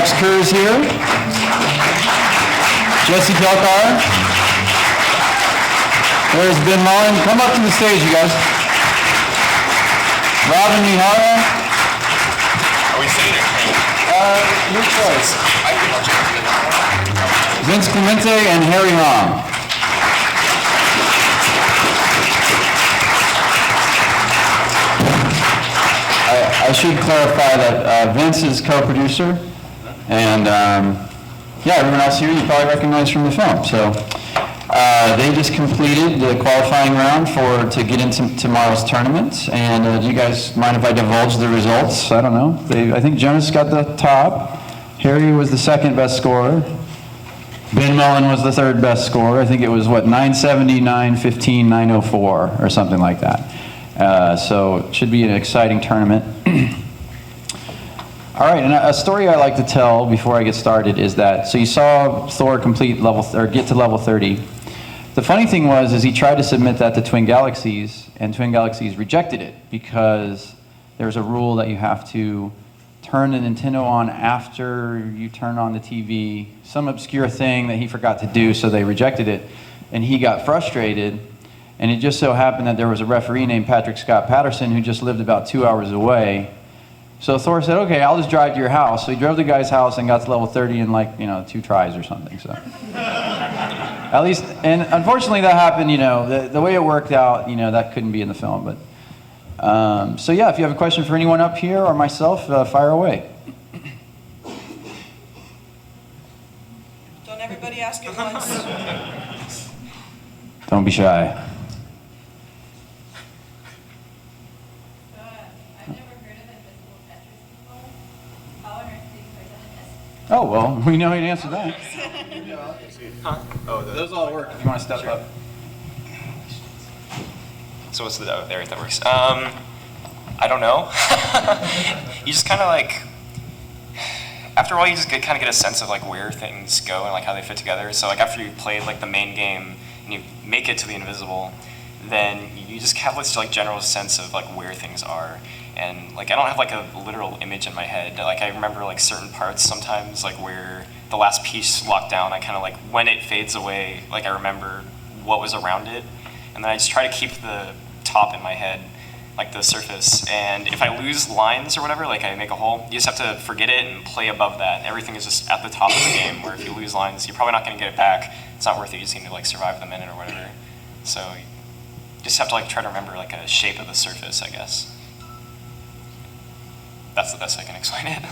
Alex Kerr is here. Jesse Delcar. There's Ben Mullen. Come up to the stage, you guys. Robin Mihara. Are we sitting or Your choice. Vince Clemente and Harry Hong. I should clarify that Vince is co-producer, and yeah, everyone else here you probably recognize from the film. So they just completed the qualifying round to get into tomorrow's tournament. And do you guys mind if I divulge the results? I don't know. I think Jonas got the top. Harry was the second best scorer. Ben Mullen was the third best scorer. I think it was, what, 970, 915, 904, or something like that. So it should be an exciting tournament. All right, and a story I like to tell before I get started is that, so you saw Thor get to level 30. The funny thing is he tried to submit that to Twin Galaxies, and Twin Galaxies rejected it because there's a rule that you have to turn the Nintendo on after you turn on the TV, some obscure thing that he forgot to do, so they rejected it. And he got frustrated, and it just so happened that there was a referee named Patrick Scott Patterson who just lived about 2 hours away. So Thor said, okay, I'll just drive to your house. So he drove to the guy's house and got to level 30 in 2 tries or something. So at least, and unfortunately that happened, the way it worked out, that couldn't be in the film. But so yeah, if you have a question for anyone up here or myself, fire away. Don't everybody ask at once. Don't be shy. Oh, well, we know how to answer that. Huh? Oh, those all work if you want to step up. So what's the, there, that works. I don't know. You just kind of after a while you just kind of get a sense of where things go and how they fit together. So after you've played the main game and you make it to the Invisible, then you just have this general sense of where things are. And I don't have a literal image in my head. I remember certain parts sometimes where the last piece locked down. I kind of when it fades away, I remember what was around it, and then I just try to keep the top in my head, the surface. And if I lose lines or whatever, I make a hole, you just have to forget it and play above that. Everything is just at the top of the game. Where if you lose lines, you're probably not going to get it back. It's not worth it. You just need to survive the minute or whatever. So you just have to try to remember a shape of the surface, I guess. That's the best I can explain it.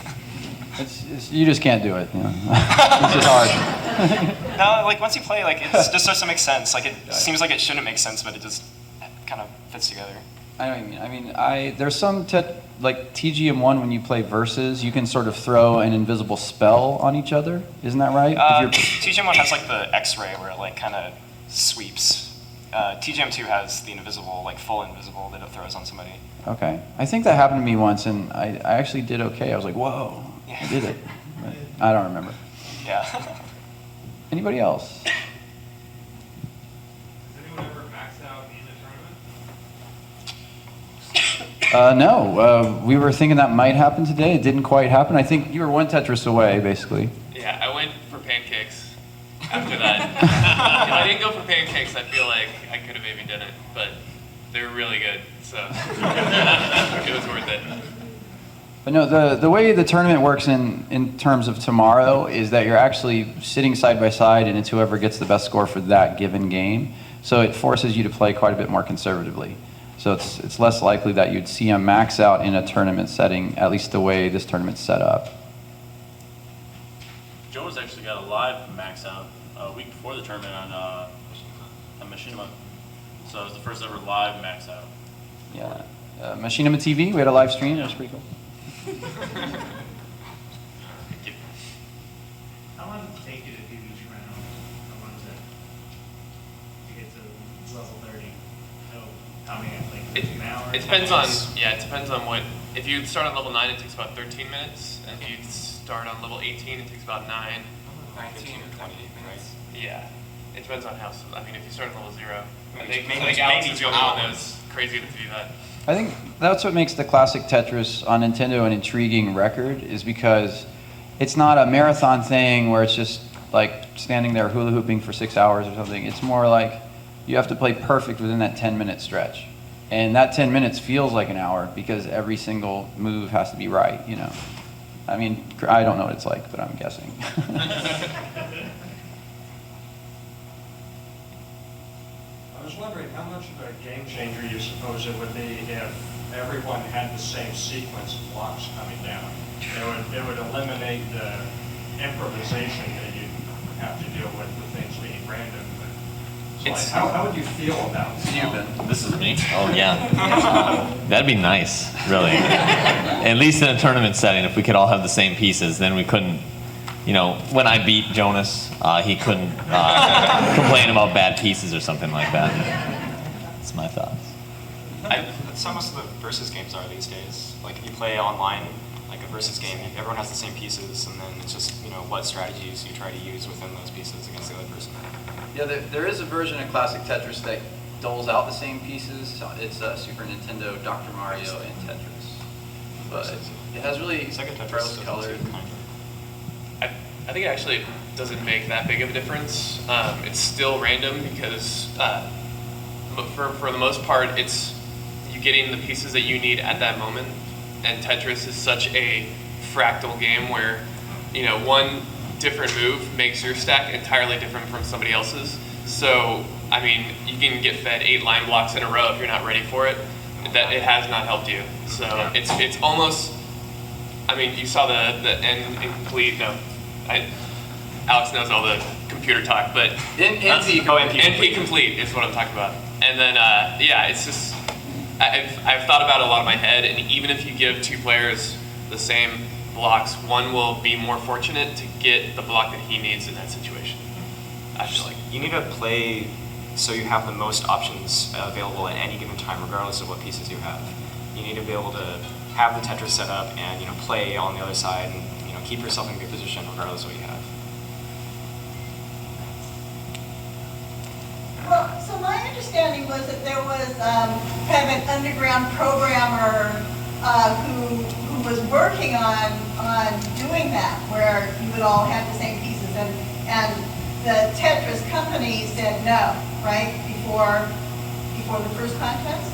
You just can't do it. It's just hard. No, once you play, it just starts to make sense. It seems like it shouldn't make sense, but it just kind of fits together. I know what you mean. There's some TGM1 when you play versus, you can sort of throw an invisible spell on each other. Isn't that right? TGM1 has the X-ray where it kind of sweeps. TGM2 has the invisible, full invisible that it throws on somebody. Okay. I think that happened to me once, and I actually did okay. I was like, whoa, yeah. I did it. But I don't remember. Yeah. Anybody else? Has anyone ever maxed out in a tournament? No. We were thinking that might happen today. It didn't quite happen. I think you were one Tetris away, basically. Yeah, I went for pancakes after that. If I didn't go for pancakes, I feel like I could have maybe done it, but they were really good, so it was worth it. But no, the way the tournament works in terms of tomorrow is that you're actually sitting side by side, and it's whoever gets the best score for that given game. So it forces you to play quite a bit more conservatively. So it's less likely that you'd see a max out in a tournament setting, at least the way this tournament's set up. Jonas actually got a live max out a week before the tournament on Machinima. So it was the first ever live max out. Yeah. Machinima TV, we had a live stream. It was pretty cool. How long does it take you to do each round? How long is it to get to level 30? How many, an hour? It depends on, it depends on what, if you start on level 9, it takes about 13 minutes, and if you start on level 18, it takes about 19 or 20 minutes. Yeah, it depends on how, if you start at level 0. I think Alex is the only one that's crazy to do that. I think that's what makes the classic Tetris on Nintendo an intriguing record, is because it's not a marathon thing where it's just like standing there hula hooping for 6 hours or something. It's more like you have to play perfect within that 10-minute stretch. And that 10 minutes feels like an hour because every single move has to be right, you know. I mean, I don't know what it's like, but I'm guessing. I was wondering how much of a game changer you suppose it would be if everyone had the same sequence of blocks coming down. It would eliminate the improvisation that you have to deal with things being random. So like, how would you feel about that? This is me? Oh, yeah. That'd be nice, really. At least in a tournament setting, if we could all have the same pieces, then we couldn't, you know, when I beat Jonas, he couldn't complain about bad pieces or something like that. That's my thoughts. That's how most of the versus games are these days. Like if you play online, like a versus game, everyone has the same pieces, and then it's just, you know, what strategies you try to use within those pieces against the other person. Yeah, there is a version of classic Tetris that doles out the same pieces. It's Super Nintendo, Dr. Mario, and Tetris. But it has really gross colors. I think it actually doesn't make that big of a difference. It's still random because, for the most part, it's you getting the pieces that you need at that moment. And Tetris is such a fractal game where, you know, one different move makes your stack entirely different from somebody else's. So, I mean, you can get fed 8 line blocks in a row if you're not ready for it. That it has not helped you. So it's almost. I mean, you saw the end incomplete. No. Alex knows all the computer talk, but NP complete is what I'm talking about. And then, yeah, it's just, I've thought about it a lot in my head, and even if you give 2 players the same blocks, one will be more fortunate to get the block that he needs in that situation. I feel like. You need to play so you have the most options available at any given time, regardless of what pieces you have. You need to be able to have the Tetris set up and, you know, play on the other side and, you know, keep yourself in a good position regardless of what you have. Well, so my understanding was that there was kind of an underground programmer who was working on doing that, where you would all have the same pieces, and the Tetris company said no, right, before the first contest.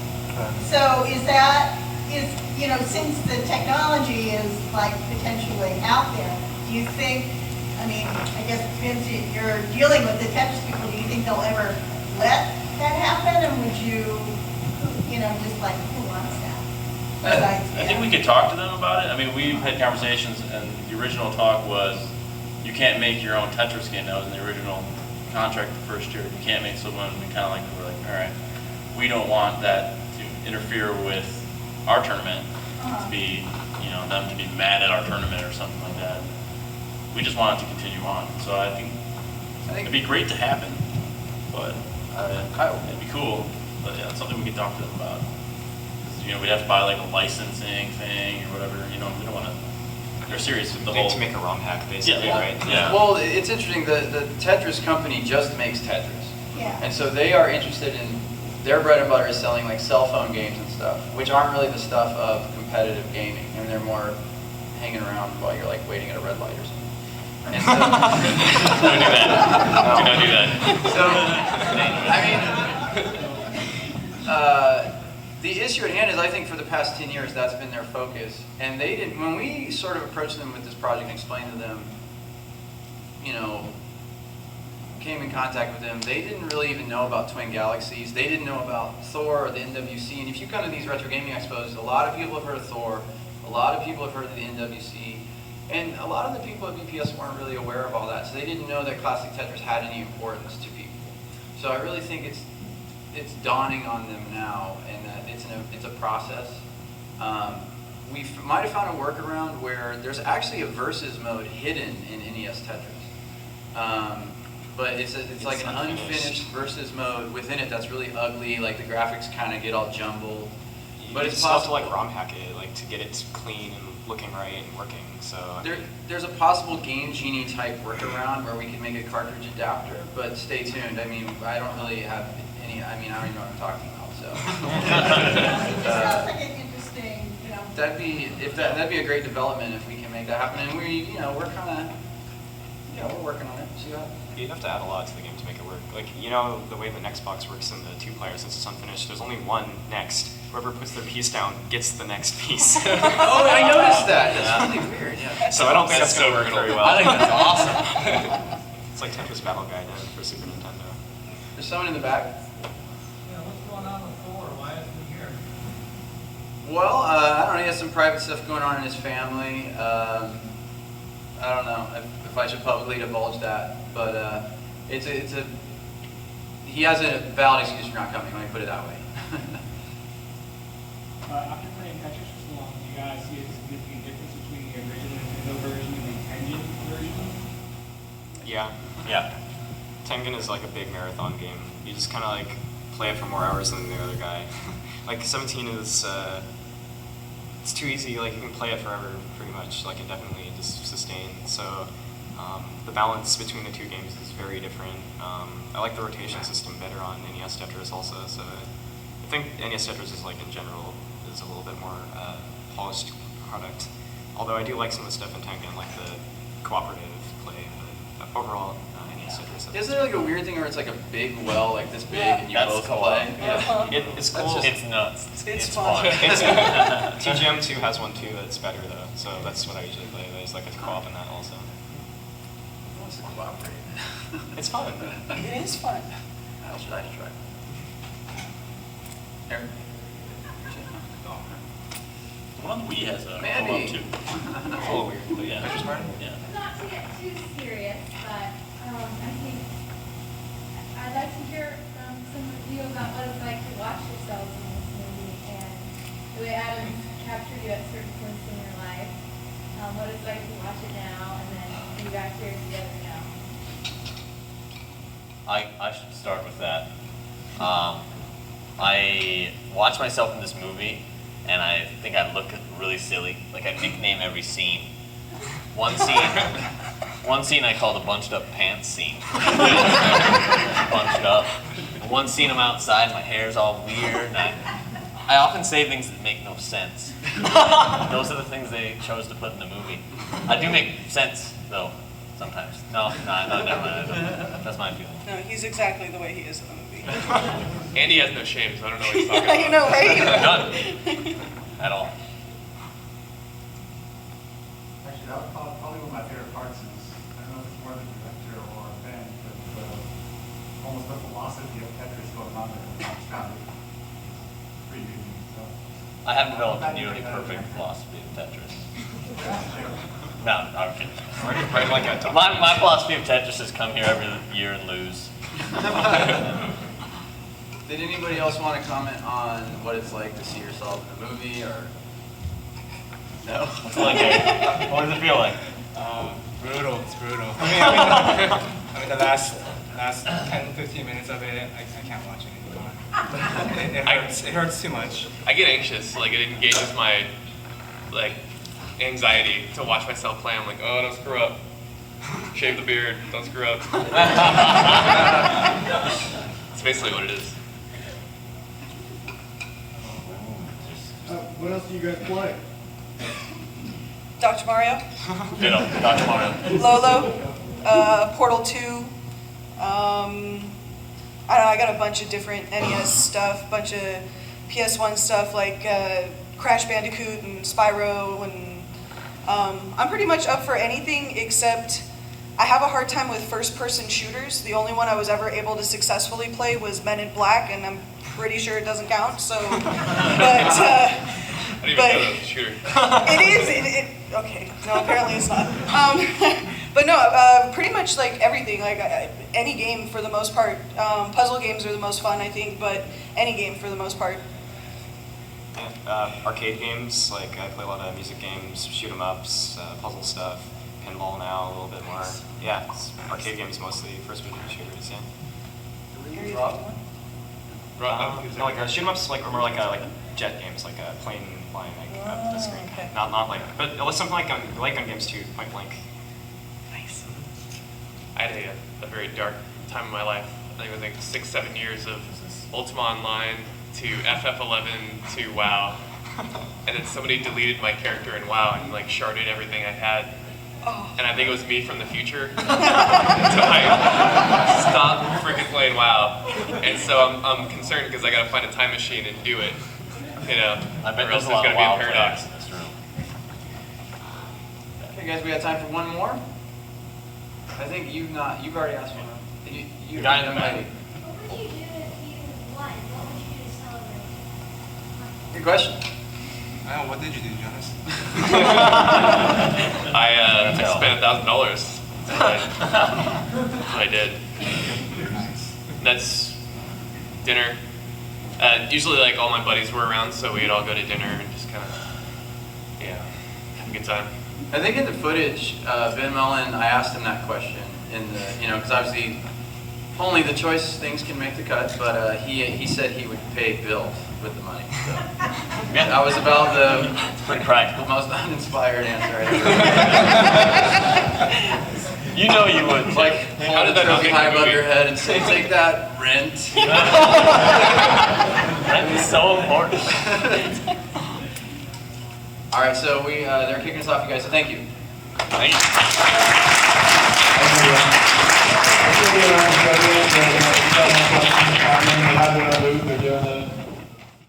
So is you know, since the technology is like potentially out there, do you think? I mean, I guess Vince, you're dealing with the Tetris people. Do you think they'll ever let that happen, and would you, you know, just like, who wants that? I think we could talk to them about it. I mean, we've had conversations, and the original talk was you can't make your own Tetris game. That was in the original contract the first year. You can't make, so when we kind of like, we're like, all right, we don't want that to interfere with our tournament, to be, you know, them to be mad at our tournament or something like that. We just want it to continue on. So I think it'd be great to happen, but it'd be cool. But yeah, it's something we could talk to them about. 'Cause, you know, we'd have to buy like a licensing thing or whatever. You know, we don't want to. They're serious with the whole. To make a ROM hack, basically, yeah, right? Yeah. Well, it's interesting. The Tetris company just makes Tetris. Yeah. And so they are interested in, their bread and butter is selling like cell phone games and stuff, which aren't really the stuff of competitive gaming. I mean, they're more hanging around while you're like waiting at a red light or something. And so, Don't do that. Do not do that. I mean, the issue at hand is, I think for the past 10 years, that's been their focus. And they didn't, when we sort of approached them with this project and explained to them, you know, came in contact with them, they didn't really even know about Twin Galaxies. They didn't know about Thor or the NWC. And if you come to these retro gaming expos, a lot of people have heard of Thor, a lot of people have heard of the NWC, and a lot of the people at BPS weren't really aware of all that, so they didn't know that classic Tetris had any importance to people. So I really think it's dawning on them now, and that it's a process. We might have found a workaround where there's actually a versus mode hidden in NES Tetris. But it's like an unfinished versus mode within it that's really ugly, like the graphics kind of get all jumbled. But it's possible to like ROM hack it, like to get it clean and looking right and working. So there's a possible Game Genie type workaround where we can make a cartridge adapter, but stay tuned. I mean, I don't really have any. I mean, I don't even know what I'm talking about. So It sounds like an interesting, you know, that'd be a great development if we can make that happen. And we're kind of, we're working on it. See that? You'd have to add a lot to the game to make it work. Like, the way the next box works in the 2-player, since it's unfinished, there's only one next. Whoever puts their piece down gets the next piece. Oh, I noticed that. That's really weird. Yeah. So I don't think that's going to work very well. I think that's awesome. It's like Tetris Battle Guide for Super Nintendo. There's someone in the back. Yeah, what's going on with Thor? Why isn't he here? Well, I don't know. He has some private stuff going on in his family. I don't know if I should publicly divulge that, but he has a valid excuse for not coming. Let me put it that way. After playing Tetris for so long, do you guys see a significant difference between the original Nintendo version and the Tengen version? Yeah. Yeah. Tengen is like a big marathon game. You just kind of like play it for more hours than the other guy. Like 17 is, it's too easy. Like you can play it forever, pretty much, like indefinitely, just sustain. So the balance between the two games is very different. I like the rotation system better on NES Tetris also. So I think NES Tetris is like in general is a little bit more polished product. Although I do like some of the stuff in Tengen, like the cooperative play. But overall, NES Tetris. Is there like a weird thing where it's like a big well, like this big, and you That's both cool. play? Yeah. It's cool. It's nuts. It's fun. TGM 2 has one too that's better though, so that's what I usually play. There's like a co-op in that also. Who wants to cooperate? It's fun. It is fun. How should I try? Aaron? One on the Wii has a Mandy. co-op too. It's a little weird, but yeah. Tetris Party? Yeah. Not to get too serious, but I think I'd like to hear from some of you about what it's like to watch yourselves in this movie and the way Adam's captured you at certain points in your life, what it's like to watch it now, and then you guys here together now. I should start with that. I watched myself in this movie, and I think I look really silly. Like I nickname every scene. One scene I call the bunched up pants scene. Bunched up. One scene I'm outside, my hair's all weird, and I often say things that make no sense. Those are the things they chose to put in the movie. I do make sense though. Sometimes. No, never mind. I don't. That's my feeling. No, he's exactly the way he is in the movie. Andy has no shame, so I don't know what he's talking about. You know, right? None. At all. Actually, that was probably one of my favorite parts is, I don't know if it's more the director or a fan, but almost the philosophy of Tetris going on there. It's kind of pretty unique. So. I have developed a nearly perfect philosophy of Tetris. No, I'm kidding. Right, like I talked. My philosophy of Tetris is come here every year and lose. Did anybody else want to comment on what it's like to see yourself in the movie, or no? What's it like, Eric? What does it feel like? Brutal. It's brutal. I mean, the last 10, 15 minutes of it, I can't watch it anymore. It hurts. It hurts too much. I get anxious. Like it engages my anxiety to watch myself play. I'm like, oh, don't screw up. Shave the beard. Don't screw up. It's basically what it is. What else do you guys play? Dr. Mario, Ditto. Dr. Mario. Lolo, Portal 2. I don't know, I got a bunch of different NES stuff, bunch of PS1 stuff like Crash Bandicoot and Spyro, and I'm pretty much up for anything except I have a hard time with first-person shooters. The only one I was ever able to successfully play was Men in Black, and I'm pretty sure it doesn't count. So, but I didn't even know that was a shooter. it is. Okay, no, apparently it's not. But no, pretty much like everything, like any game for the most part. Puzzle games are the most fun, I think, but any game for the most part. Arcade games, like I play a lot of music games, shoot 'em ups, puzzle stuff, pinball now a little bit more. Yeah, it's arcade games mostly, first-person shooters. Yeah. No, like shoot 'em ups, like are more like jet games, like a plane flying up the screen. Okay. Not like, but it was something like gun games too, point blank. Nice. I had a very dark time in my life. I think it was like 6-7 years of Ultima Online to FF11 to WoW. and then somebody deleted my character in WoW and like sharded everything I had. And I think it was me from the future. So I stopped freaking playing WoW. And so I'm concerned because I gotta find a time machine and do it. You know, I bet or else there's a there's lot gonna of be a WoW paradox. players in this room. Okay, guys, we got time for one more. I think you've already asked one. You Guy in the back. lady. What would you do if you won? What would you do to celebrate? Good question. I don't know, what did you do, Jonas? I spent $1,000. That's what I did. Nice. That's dinner. Usually, like, all my buddies were around, so we'd all go to dinner and just kind of, yeah, have a good time. I think in the footage, Ben Mullen, I asked him that question in the, because obviously only the choice things can make the cut, but he said he would pay bills with the money. So that was about the Pretty practical. most uninspired answer I ever. You know you would. Like, How hold did the that not trophy make high the above movie? your head and say, take that, rent. That is so important. All right, so they're kicking us off, you guys, so thank you. Thank you. Thank you.